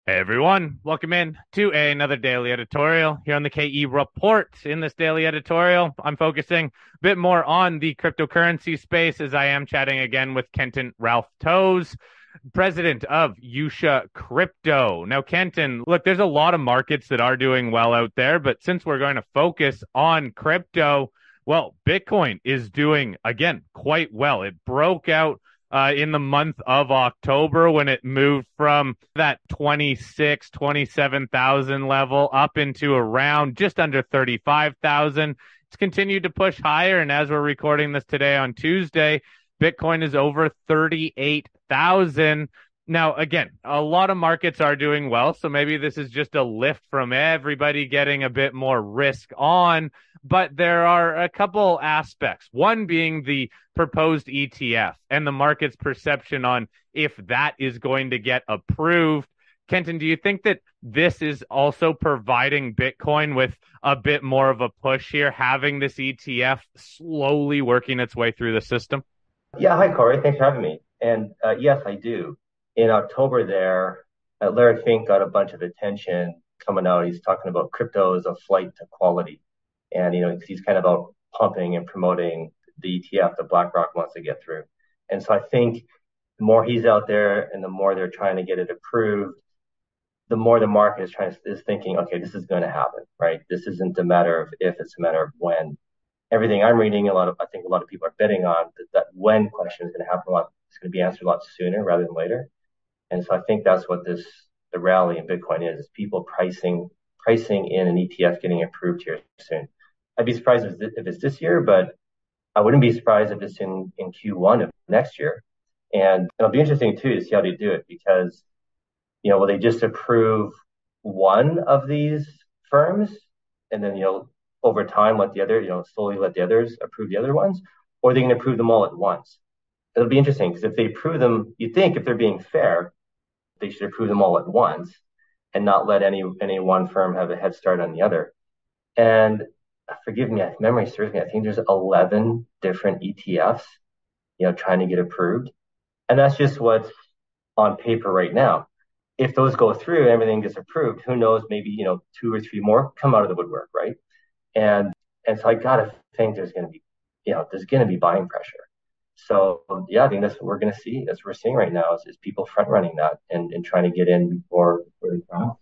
Hey everyone, welcome in to another daily editorial here on the KE Report. In this daily editorial, I'm focusing a bit more on the cryptocurrency space as I am chatting again with Kenton Ralph Toews, president of Yusha Crypto. Now, Kenton, look, there's a lot of markets that are doing well out there, but since we're going to focus on crypto, well, Bitcoin is doing, again, quite well. It broke out in the month of October when it moved from that 27,000 level up into around just under 35,000. It's continued to push higher. And as we're recording this today on Tuesday, Bitcoin is over 38,000. Now, again, a lot of markets are doing well, so maybe this is just a lift from everybody getting a bit more risk on, but there are a couple aspects. One being the proposed ETF and the market's perception on if that is going to get approved. Kenton, do you think that this is also providing Bitcoin with a bit more of a push here, having this ETF slowly working its way through the system? Yeah, hi Corey. Thanks for having me. And yes, I do. In October there, Larry Fink got a bunch of attention coming out. He's talking about crypto as a flight to quality. And, he's kind of out pumping and promoting the ETF that BlackRock wants to get through. And so I think the more he's out there and the more they're trying to get it approved, the more the market is thinking, okay, this is going to happen, right? This isn't a matter of if, it's a matter of when. Everything I'm reading, I think a lot of people are betting on that when question is going to happen it's going to be answered a lot sooner rather than later. And so I think that's what the rally in Bitcoin is people pricing in an ETF getting approved here soon. I'd be surprised if it's this year, but I wouldn't be surprised if it's in Q1 of next year. And it'll be interesting too to see how they do it because, will they just approve one of these firms and then, over time let the other, slowly let the others approve the other ones, or are they going to approve them all at once? It'll be interesting because if they approve them, you think if they're being fair, they should approve them all at once and not let any one firm have a head start on the other. And forgive me, if memory serves me, I think there's 11 different ETFs, trying to get approved. And that's just what's on paper right now. If those go through and everything gets approved, who knows, maybe, two or three more come out of the woodwork, right? And so I gotta think there's gonna be buying pressure. So yeah, I think that's what we're going to see. That's what we're seeing right now is people front running that and trying to get in before they come.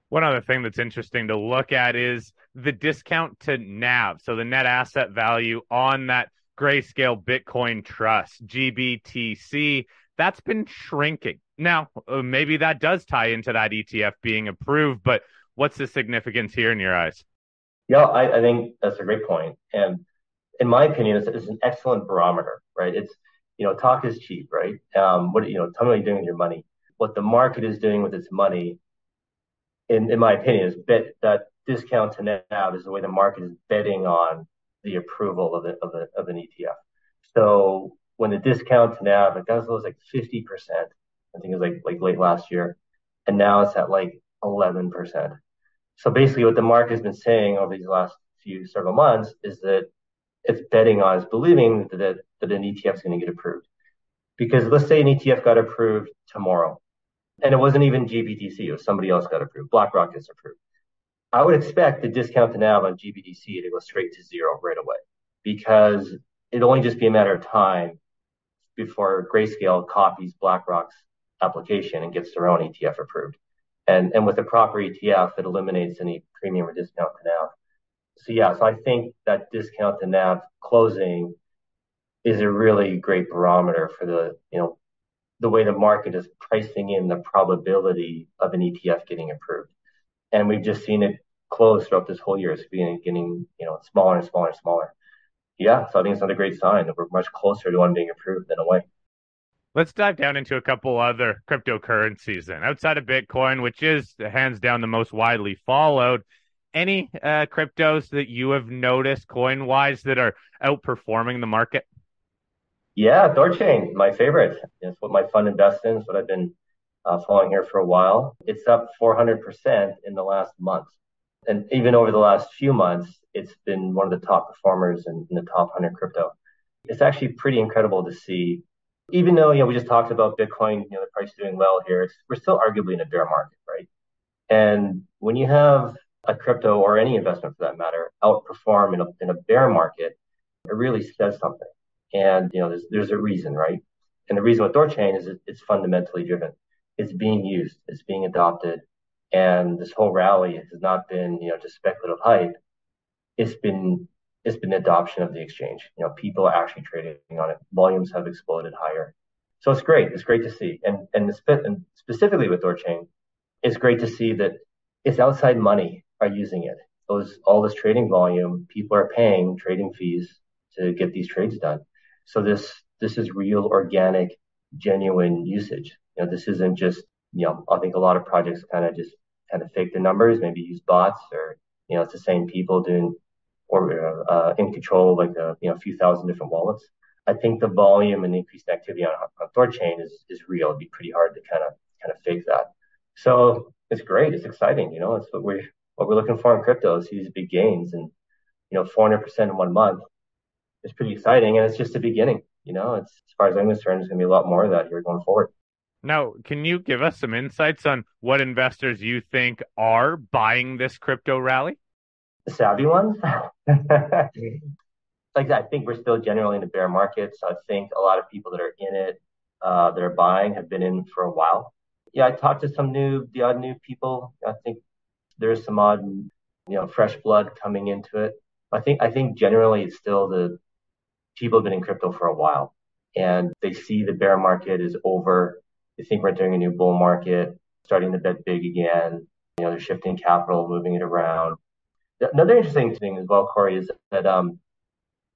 One other thing that's interesting to look at is the discount to NAV. So the net asset value on that Grayscale Bitcoin Trust, GBTC, that's been shrinking. Now, maybe that does tie into that ETF being approved, but what's the significance here in your eyes? Yeah, I think that's a great point. And in my opinion, it's an excellent barometer, right? It's, talk is cheap, right? Tell me what you're doing with your money. What the market is doing with its money, in my opinion, is that discount to NAV is the way the market is betting on the approval of an ETF. So when the discount to NAV, it got as low as like 50%, I think it was like late last year, and now it's at like 11%. So basically, what the market has been saying over these last several months is that it's betting on, it's believing that an ETF is going to get approved. Because let's say an ETF got approved tomorrow, and it wasn't even GBTC, it was somebody else got approved. BlackRock gets approved. I would expect the discount to NAV on GBTC to go straight to zero right away, because it'd only just be a matter of time before Grayscale copies BlackRock's application and gets their own ETF approved. And with a proper ETF, it eliminates any premium or discount to NAV. So I think that discount to NAV closing is a really great barometer for the way the market is pricing in the probability of an ETF getting approved. And we've just seen it close throughout this whole year. It's getting smaller and smaller and smaller. Yeah, so I think it's another great sign that we're much closer to one being approved in a way. Let's dive down into a couple other cryptocurrencies then. Outside of Bitcoin, which is hands down the most widely followed, any cryptos that you have noticed coin-wise that are outperforming the market? Yeah, THORChain, my favorite. It's what my fund invests in. It's what I've been following here for a while. It's up 400% in the last month. And even over the last few months, it's been one of the top performers in the top 100 crypto. It's actually pretty incredible to see. Even though, we just talked about Bitcoin, the price doing well here, we're still arguably in a bear market, And when you have a crypto or any investment for that matter outperform in a bear market, it really says something. And there's a reason, right? And the reason with THORChain is it's fundamentally driven. It's being used, it's being adopted, and this whole rally has not been just speculative hype. It's been adoption of the exchange. People are actually trading on it. Volumes have exploded higher. So it's great. It's great to see. And specifically with THORChain, it's great to see that it's outside money are using it. All this trading volume, people are paying trading fees to get these trades done. So this is real, organic, genuine usage. This isn't just I think a lot of projects kind of fake the numbers, maybe use bots or it's the same people doing or in control of like a few thousand different wallets. I think the volume and increased activity on THORChain is real. It'd be pretty hard to kind of fake that. So it's great. It's exciting. It's what we're looking for in crypto. See these big gains and 400% in 1 month. It's pretty exciting, and it's just the beginning. It's as far as I'm concerned, there's going to be a lot more of that here going forward. Now, can you give us some insights on what investors you think are buying this crypto rally? The savvy ones. Like I think we're still generally in the bear market, so I think a lot of people that are in it, that are buying, have been in for a while. Yeah, I talked to the odd new people. I think there's some odd, fresh blood coming into it. I think generally it's still the people have been in crypto for a while, and they see the bear market is over. They think we're entering a new bull market, starting to bet big again. They're shifting capital, moving it around. Another interesting thing as well, Corey, is that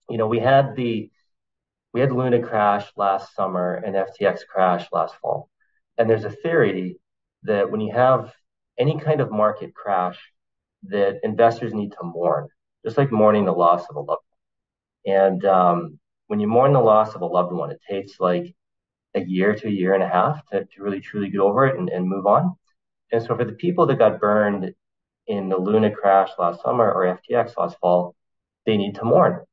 we had Luna crash last summer and FTX crash last fall. And there's a theory that when you have any kind of market crash, that investors need to mourn, just like mourning the loss of a loved one. And when you mourn the loss of a loved one, it takes like a year to a year and a half to really truly get over it and move on. And so for the people that got burned in the Luna crash last summer or FTX last fall, they need to mourn.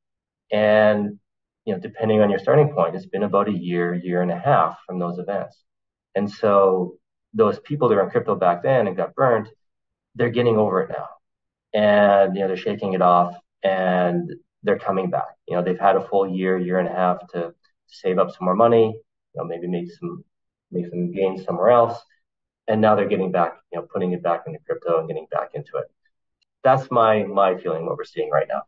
And depending on your starting point, it's been about a year and a half from those events. And so those people that were in crypto back then and got burned, they're getting over it now. And they're shaking it off and they're coming back. They've had a full year and a half to save up some more money, maybe make some gains somewhere else. And now they're getting back, putting it back into crypto and getting back into it. That's my feeling, what we're seeing right now.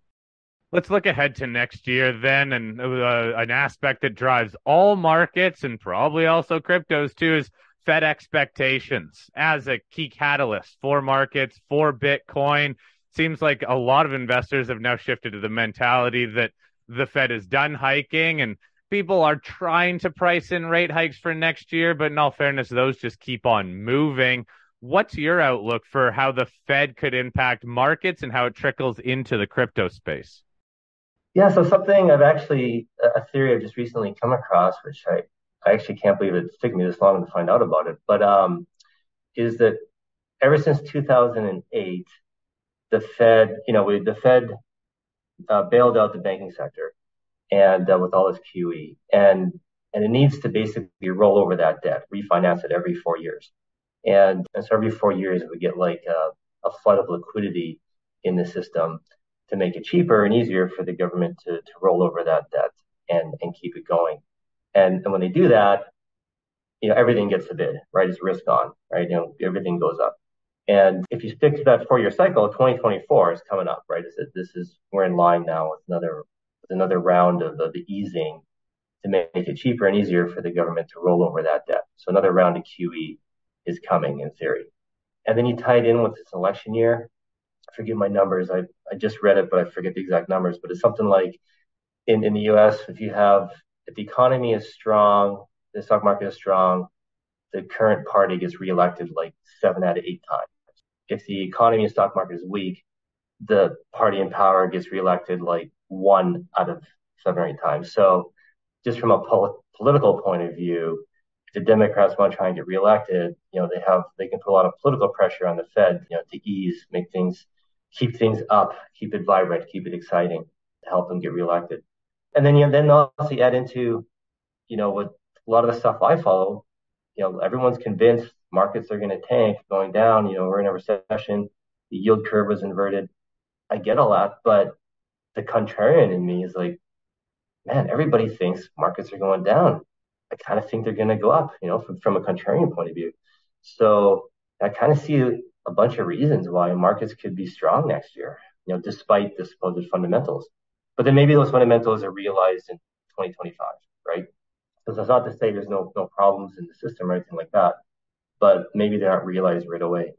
Let's look ahead to next year then, and an aspect that drives all markets and probably also cryptos too is Fed expectations as a key catalyst for markets, for Bitcoin. Seems like a lot of investors have now shifted to the mentality that the Fed is done hiking and people are trying to price in rate hikes for next year, but in all fairness, those just keep on moving. What's your outlook for how the Fed could impact markets and how it trickles into the crypto space? Yeah, so a theory I've just recently come across, which I actually can't believe it's taken me this long to find out about it, but is that ever since 2008, the Fed bailed out the banking sector and with all this QE, and it needs to basically roll over that debt, refinance it every 4 years, and so every 4 years we get like a flood of liquidity in the system to make it cheaper and easier for the government to roll over that debt and keep it going. And when they do that, everything gets a bid, right? It's risk on, right? Everything goes up. And if you stick to that 4 year cycle, 2024 is coming up, right? We're in line now with another round of the easing to make it cheaper and easier for the government to roll over that debt. So another round of QE is coming in theory. And then you tie it in with this election year. I forget my numbers. I just read it, but I forget the exact numbers. But it's something like in the US, if the economy is strong, the stock market is strong, the current party gets reelected like 7 out of 8 times. If the economy and stock market is weak, the party in power gets reelected like 1 out of 7 or 8 times. So just from a political point of view, if the Democrats want to try and get reelected, they can put a lot of political pressure on the Fed, to ease, keep things up, keep it vibrant, keep it exciting, to help them get reelected. And then also you add into, with a lot of the stuff I follow, everyone's convinced markets are going to tank going down. We're in a recession. The yield curve was inverted. I get all that, but the contrarian in me is like, man, everybody thinks markets are going down. I kind of think they're going to go up, from a contrarian point of view. So I kind of see a bunch of reasons why markets could be strong next year, despite the supposed fundamentals. But then maybe those fundamentals are realized in 2025, right? So that's not to say there's no problems in the system or anything like that, but maybe they're not realized right away.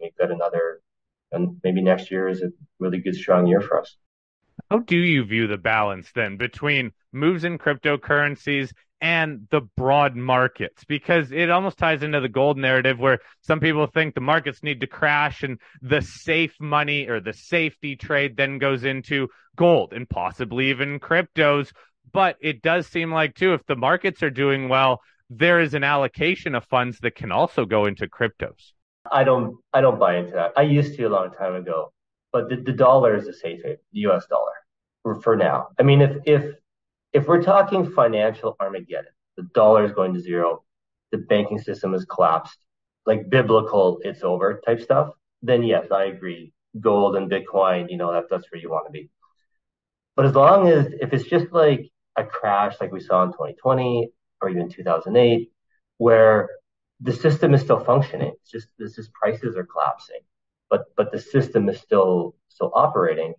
And maybe next year is a really good, strong year for us. How do you view the balance then between moves in cryptocurrencies and the broad markets? Because it almost ties into the gold narrative where some people think the markets need to crash and the safe money or the safety trade then goes into gold and possibly even cryptos. But it does seem like, too, if the markets are doing well, there is an allocation of funds that can also go into cryptos. I don't buy into that. I used to a long time ago, but the dollar is a safe haven, the US dollar for now. I mean, if we're talking financial Armageddon, the dollar is going to zero, the banking system has collapsed, like biblical, it's over type stuff, then yes, I agree. Gold and Bitcoin, that's where you want to be. But as long as if it's just like a crash like we saw in 2020 or even 2008, where the system is still functioning, it's just prices are collapsing, but the system is still operating,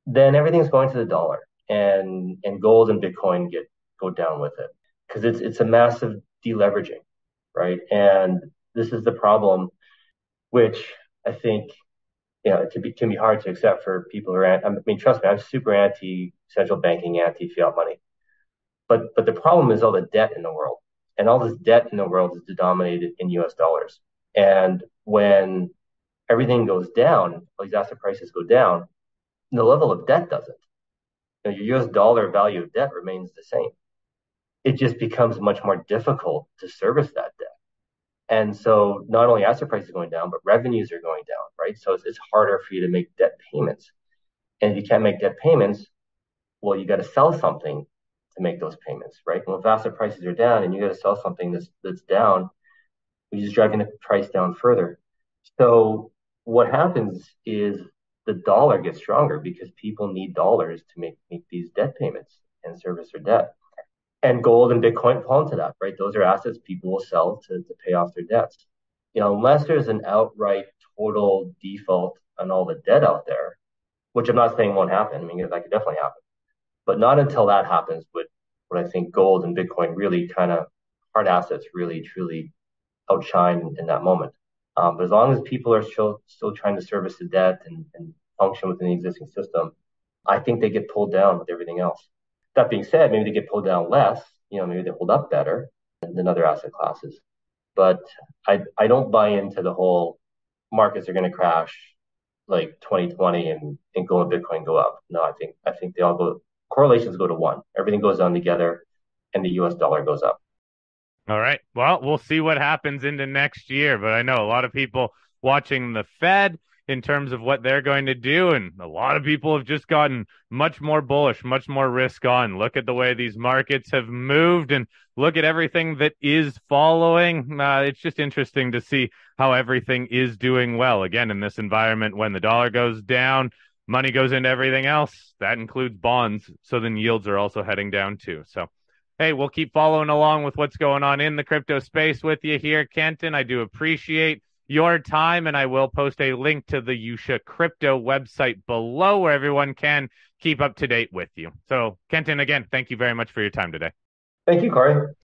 then everything's going to the dollar, and gold and Bitcoin go down with it because it's a massive deleveraging, right? And this is the problem, which I think it can be hard to accept for people who are. I mean, trust me, I'm super anti central banking, anti fiat money. But the problem is all the debt in the world, and all this debt in the world is denominated in U.S. dollars. And when everything goes down, all these asset prices go down, the level of debt doesn't. Your U.S. dollar value of debt remains the same. It just becomes much more difficult to service that debt. And so not only asset prices are going down, but revenues are going down, right? So it's harder for you to make debt payments. And if you can't make debt payments, well, you got to sell something to make those payments, right? Well, if asset prices are down and you got to sell something that's down, you're just driving the price down further. So what happens is the dollar gets stronger because people need dollars to make these debt payments and service their debt. And gold and Bitcoin fall into that, right? Those are assets people will sell to pay off their debts. Unless there's an outright total default on all the debt out there, which I'm not saying won't happen. I mean, that could definitely happen. But not until that happens would I think gold and Bitcoin really kind of hard assets really, truly outshine in that moment. But as long as people are still trying to service the debt and function within the existing system, I think they get pulled down with everything else. That being said, maybe they get pulled down less, maybe they hold up better than other asset classes. But I don't buy into the whole markets are going to crash like 2020 and gold and Bitcoin go up. No, I think they all go, correlations go to one. Everything goes down together and the US dollar goes up. All right. Well, we'll see what happens into next year. But I know a lot of people watching the Fed in terms of what they're going to do. And a lot of people have just gotten much more bullish, much more risk on. Look at the way these markets have moved and look at everything that is following. It's just interesting to see how everything is doing well. Again, in this environment, when the dollar goes down, money goes into everything else. That includes bonds. So then yields are also heading down too. So hey, we'll keep following along with what's going on in the crypto space with you here, Kenton. I do appreciate your time, and I will post a link to the Yusha Crypto website below where everyone can keep up to date with you. So, Kenton, again, thank you very much for your time today. Thank you, Corey.